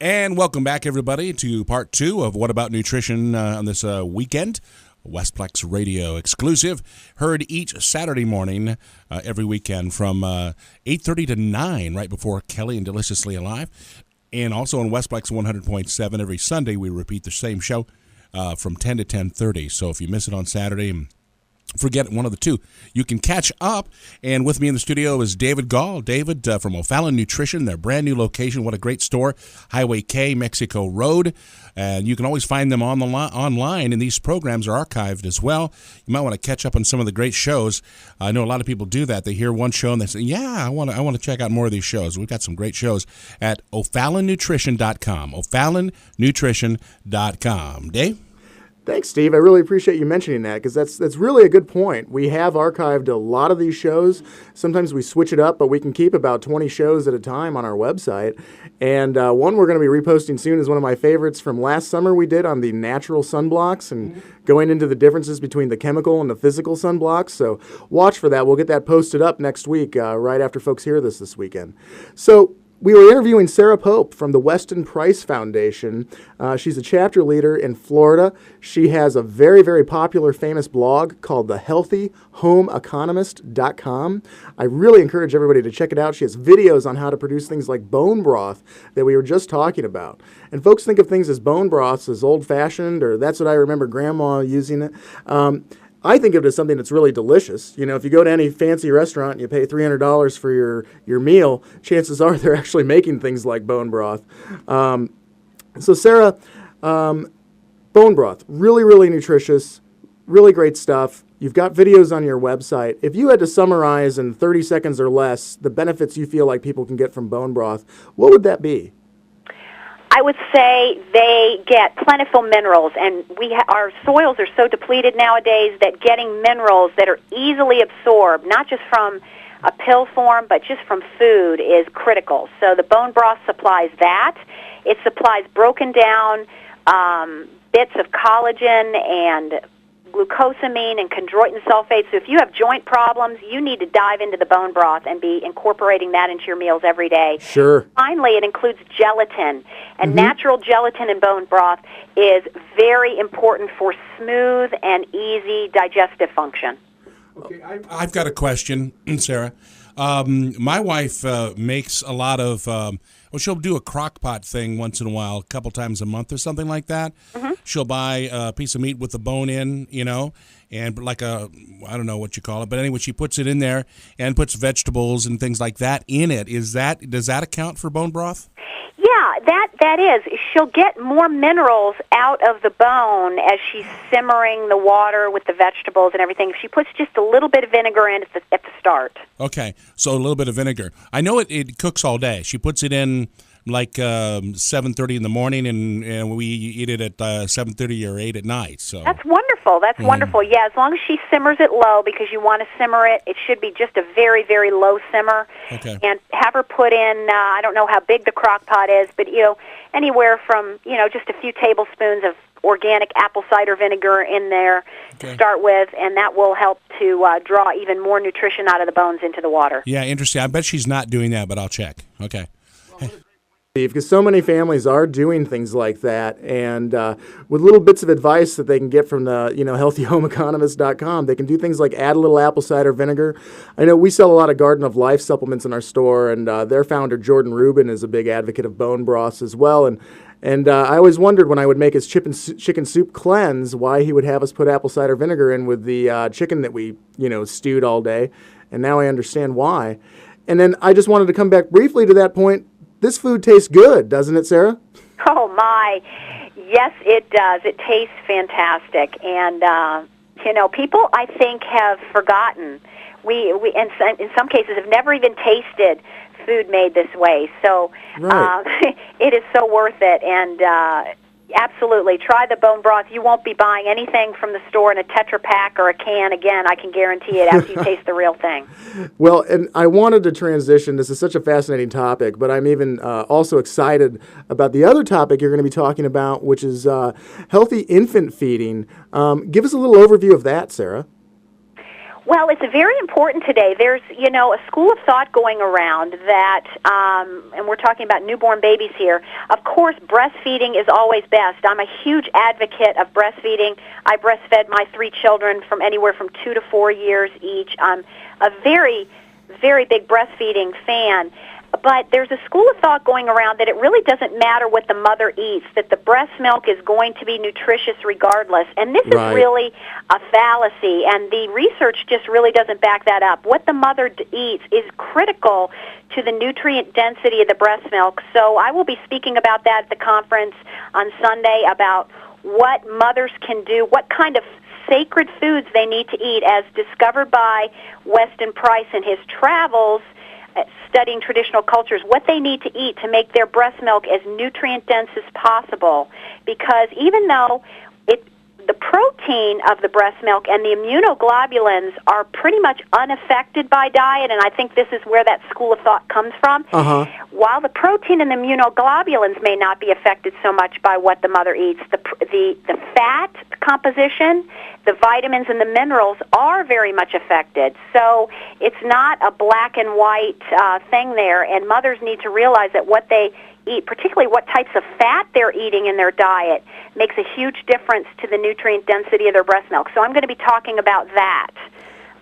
And welcome back, everybody, to part two of What About Nutrition on this weekend. Westplex Radio exclusive, heard each Saturday morning every weekend from 8:30 to 9, right before Kelly and Deliciously Alive. And also on Westplex 100.7 every Sunday, we repeat the same show from 10 to 10:30. So if you miss it on Saturday, forget one of the two. You can catch up. And with me in the studio is David Gall. David from O'Fallon Nutrition, their brand new location. What a great store. Highway K, Mexico Road. And you can always find them online, and these programs are archived as well. You might want to catch up on some of the great shows. I know a lot of people do that. They hear one show and they say, yeah, I want to check out more of these shows. We've got some great shows at O'FallonNutrition.com. O'FallonNutrition.com. Dave? Thanks, Steve. I really appreciate you mentioning that because that's really a good point. We have archived a lot of these shows. Sometimes we switch it up, but we can keep about 20 shows at a time on our website. And one we're going to be reposting soon is one of my favorites from last summer we did on the natural sunblocks and going into the differences between the chemical and the physical sunblocks. So watch for that. We'll get that posted up next week right after folks hear this weekend. So we were interviewing Sarah Pope from the Weston Price Foundation. She's a chapter leader in Florida. She has a very, very popular, famous blog called thehealthyhomeeconomist.com. I really encourage everybody to check it out. She has videos on how to produce things like bone broth that we were just talking about. And folks think of things as bone broths as old-fashioned, or that's what I remember Grandma using it. I think of it as something that's really delicious. You know, if you go to any fancy restaurant and you pay $300 for your meal, chances are they're actually making things like bone broth. So Sarah, bone broth, really, really nutritious, really great stuff. You've got videos on your website. If you had to summarize in 30 seconds or less the benefits you feel like people can get from bone broth, what would that be? I would say they get plentiful minerals, and our soils are so depleted nowadays that getting minerals that are easily absorbed, not just from a pill form, but just from food, is critical. So the bone broth supplies that. It supplies broken down bits of collagen and glucosamine and chondroitin sulfate. So if you have joint problems, you need to dive into the bone broth and be incorporating that into your meals every day. Sure. Finally, it includes gelatin. And natural gelatin in bone broth is very important for smooth and easy digestive function. Okay, I've got a question, Sarah. My wife makes a lot of, she'll do a crock pot thing once in a while, a couple times a month or something like that. She'll buy a piece of meat with the bone in, and like I don't know what you call it, but anyway, she puts it in there and puts vegetables and things like that in it. Does that account for bone broth? Yeah, that is. She'll get more minerals out of the bone as she's simmering the water with the vegetables and everything. If she puts just a little bit of vinegar in at the start. Okay, so a little bit of vinegar. I know it cooks all day. She puts it in like 7:30 in the morning, and we eat it at 7:30 or 8 at night. So that's wonderful. That's wonderful. Yeah, as long as she simmers it low, because you want to simmer it. It should be just a very, very low simmer. Okay. And have her put in. I don't know how big the crock pot is, but anywhere from just a few tablespoons of organic apple cider vinegar in there to start with, and that will help to draw even more nutrition out of the bones into the water. Yeah, interesting. I bet she's not doing that, but I'll check. Okay. Because so many families are doing things like that, and with little bits of advice that they can get from the healthyhomeeconomist.com, they can do things like add a little apple cider vinegar. I know we sell a lot of Garden of Life supplements in our store, and their founder Jordan Rubin is a big advocate of bone broths as well. And I always wondered when I would make his chicken soup cleanse why he would have us put apple cider vinegar in with the chicken that we stewed all day, and now I understand why. And then I just wanted to come back briefly to that point. This food tastes good, doesn't it, Sarah? Oh, my. Yes, it does. It tastes fantastic. And, people, I think, have forgotten. We in some cases, have never even tasted food made this way. So it is so worth it. And absolutely, try the bone broth. You won't be buying anything from the store in a Tetra Pak or a can again, I can guarantee it, after you taste the real thing. Well, and I wanted to transition. This is such a fascinating topic, but I'm even also excited about the other topic you're going to be talking about, which is healthy infant feeding. Give us a little overview of that, Sarah. Well, it's very important today. There's, a school of thought going around that, and we're talking about newborn babies here. Of course, breastfeeding is always best. I'm a huge advocate of breastfeeding. I breastfed my 3 children from anywhere from 2 to 4 years each. I'm a very, very big breastfeeding fan. But there's a school of thought going around that it really doesn't matter what the mother eats, that the breast milk is going to be nutritious regardless. And this is really a fallacy, and the research just really doesn't back that up. What the mother eats is critical to the nutrient density of the breast milk. So I will be speaking about that at the conference on Sunday, about what mothers can do, what kind of sacred foods they need to eat, as discovered by Weston Price in his travels studying traditional cultures, what they need to eat to make their breast milk as nutrient dense as possible. Because even though the protein of the breast milk and the immunoglobulins are pretty much unaffected by diet, and I think this is where that school of thought comes from. While the protein and the immunoglobulins may not be affected so much by what the mother eats, the fat composition, the vitamins and the minerals are very much affected. So it's not a black and white thing there, and mothers need to realize that what they eat, particularly what types of fat they're eating in their diet, makes a huge difference to the nutrient density of their breast milk. So I'm going to be talking about that.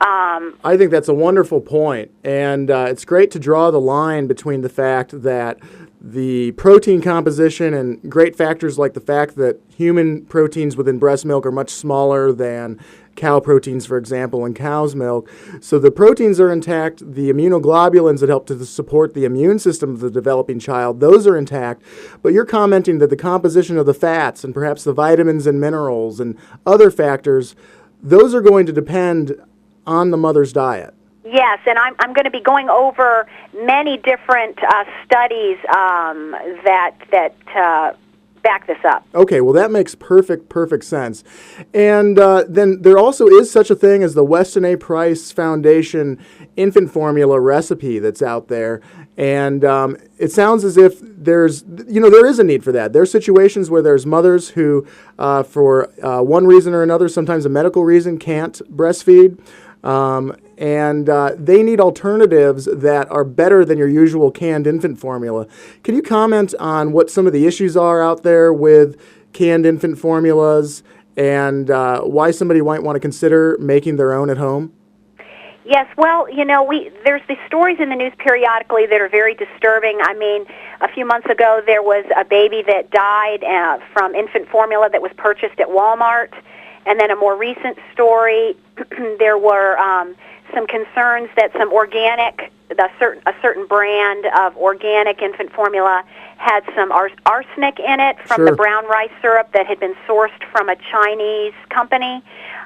I think that's a wonderful point, and it's great to draw the line between the fact that the protein composition and great factors like the fact that human proteins within breast milk are much smaller than cow proteins, for example, in cow's milk. So the proteins are intact. The immunoglobulins that help to support the immune system of the developing child, those are intact. But you're commenting that the composition of the fats and perhaps the vitamins and minerals and other factors, those are going to depend on the mother's diet. Yes, and I'm going to be going over many different studies that back this up. Okay, well that makes perfect sense. And then there also is such a thing as the Weston A. Price Foundation infant formula recipe that's out there. And it sounds as if there is a need for that. There are situations where there's mothers who, for one reason or another, sometimes a medical reason, can't breastfeed. And they need alternatives that are better than your usual canned infant formula. Can you comment on what some of the issues are out there with canned infant formulas and why somebody might want to consider making their own at home? Yes, well, there's these stories in the news periodically that are very disturbing. I mean, a few months ago there was a baby that died from infant formula that was purchased at Walmart. And then a more recent story, there were some concerns that some a certain brand of organic infant formula had some arsenic in it from the brown rice syrup that had been sourced from a Chinese company.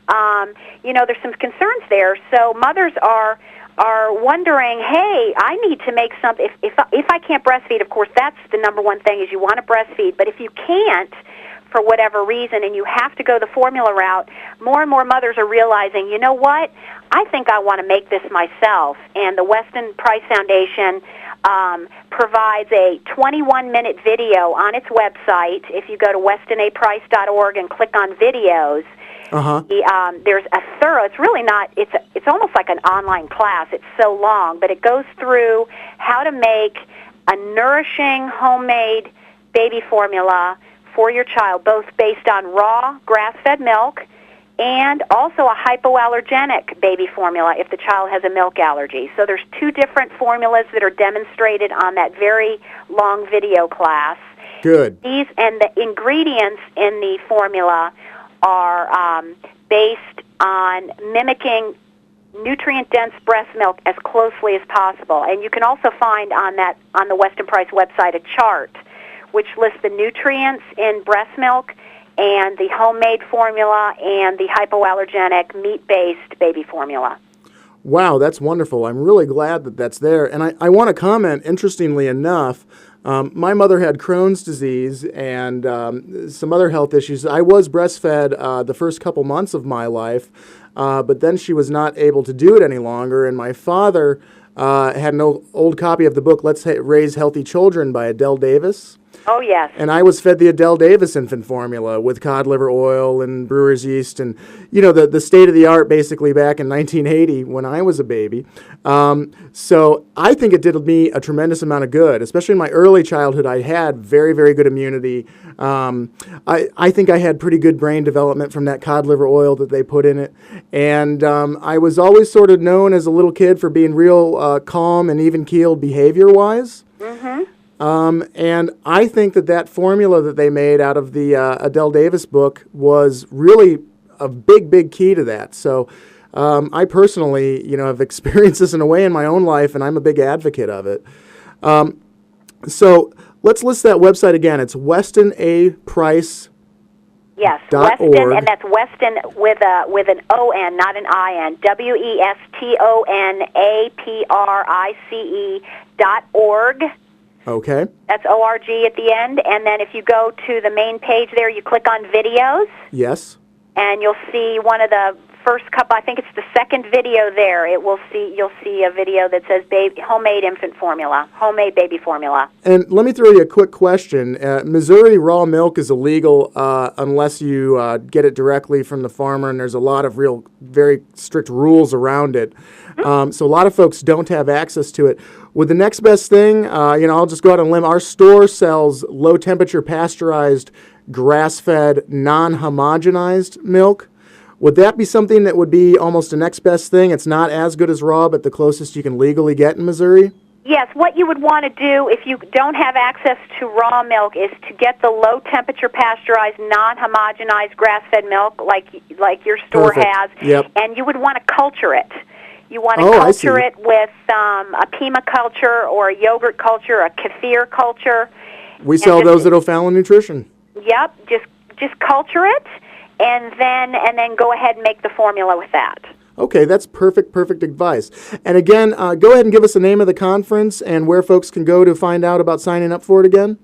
There's some concerns there. So mothers are wondering, hey, I need to make something. If I can't breastfeed, of course, that's the number one thing is you want to breastfeed. But if you can't, for whatever reason, and you have to go the formula route, more and more mothers are realizing, you know what, I think I want to make this myself. And the Weston Price Foundation provides a 21-minute video on its website. If you go to westonaprice.org and click on videos, there's a thorough, it's really not, it's almost like an online class. It's so long, but it goes through how to make a nourishing homemade baby formula for your child, both based on raw grass-fed milk and also a hypoallergenic baby formula if the child has a milk allergy. So there's 2 different formulas that are demonstrated on that very long video class. Good. These and the ingredients in the formula are based on mimicking nutrient-dense breast milk as closely as possible. And you can also find on the Weston Price website a chart which lists the nutrients in breast milk and the homemade formula and the hypoallergenic meat-based baby formula. Wow, that's wonderful. I'm really glad that that's there. And I want to comment, interestingly enough, my mother had Crohn's disease and some other health issues. I was breastfed the first couple months of my life, but then she was not able to do it any longer. And my father had an old copy of the book, Let's Raise Healthy Children by Adele Davis. Oh, yes. And I was fed the Adele Davis infant formula with cod liver oil and brewer's yeast and, the state of the art basically back in 1980 when I was a baby. So I think it did me a tremendous amount of good, especially in my early childhood. I had very, very good immunity. I think I had pretty good brain development from that cod liver oil that they put in it. And I was always sort of known as a little kid for being real calm and even-keeled behavior-wise. Mm-hmm. And I think that formula that they made out of the Adele Davis book was really a big, big key to that. So I personally, have experienced this in a way in my own life, and I'm a big advocate of it. So let's list that website again. It's WestonAprice. Yes, .org. Weston, and that's Weston with an O-N, not an I-N. WESTONAPRICE.org. Okay. That's O-R-G at the end. And then if you go to the main page there, you click on videos. Yes. And you'll see one of the first couple, I think it's the second video there. You'll see a video that says homemade infant formula, homemade baby formula. And let me throw you a quick question. Missouri raw milk is illegal unless you get it directly from the farmer, and there's a lot of very strict rules around it. So a lot of folks don't have access to it. With the next best thing, I'll just go out on a limb. Our store sells low-temperature pasteurized, grass-fed, non-homogenized milk. Would that be something that would be almost the next best thing? It's not as good as raw, but the closest you can legally get in Missouri? Yes, what you would want to do if you don't have access to raw milk is to get the low-temperature pasteurized, non-homogenized grass-fed milk like your store Perfect. has, Yep. and you would want to culture it. You want to Oh, I culture see. it with a Pima culture or a yogurt culture, a kefir culture. We sell those at O'Fallon Nutrition. Yep, just culture it, and then go ahead and make the formula with that. Okay, that's perfect advice. And again, go ahead and give us the name of the conference and where folks can go to find out about signing up for it again.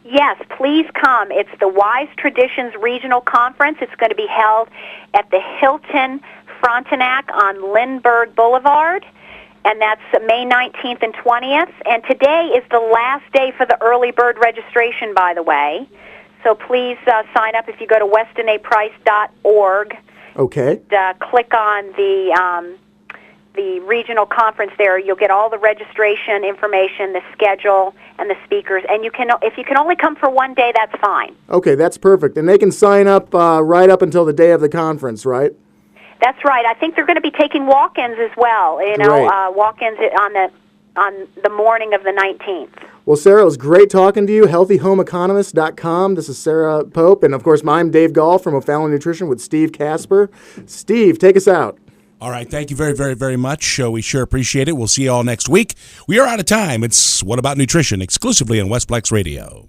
Yes, please come. It's the Wise Traditions Regional Conference. It's going to be held at the Hilton Frontenac on Lindbergh Boulevard, and that's May 19th and 20th. And today is the last day for the early bird registration, by the way. So please sign up if you go to westonaprice.org. Okay. Click on the regional conference there. You'll get all the registration information, the schedule, and the speakers. And if you can only come for one day, that's fine. Okay, that's perfect. And they can sign up right up until the day of the conference, right? That's right. I think they're going to be taking walk-ins as well. Walk-ins on the morning of the 19th. Well, Sarah, it was great talking to you. HealthyHomeEconomist.com. This is Sarah Pope. And, of course, I'm Dave Gall from O'Fallon Nutrition with Steve Casper. Steve, take us out. All right. Thank you very, very, very much. We sure appreciate it. We'll see you all next week. We are out of time. It's What About Nutrition, exclusively on Westplex Radio.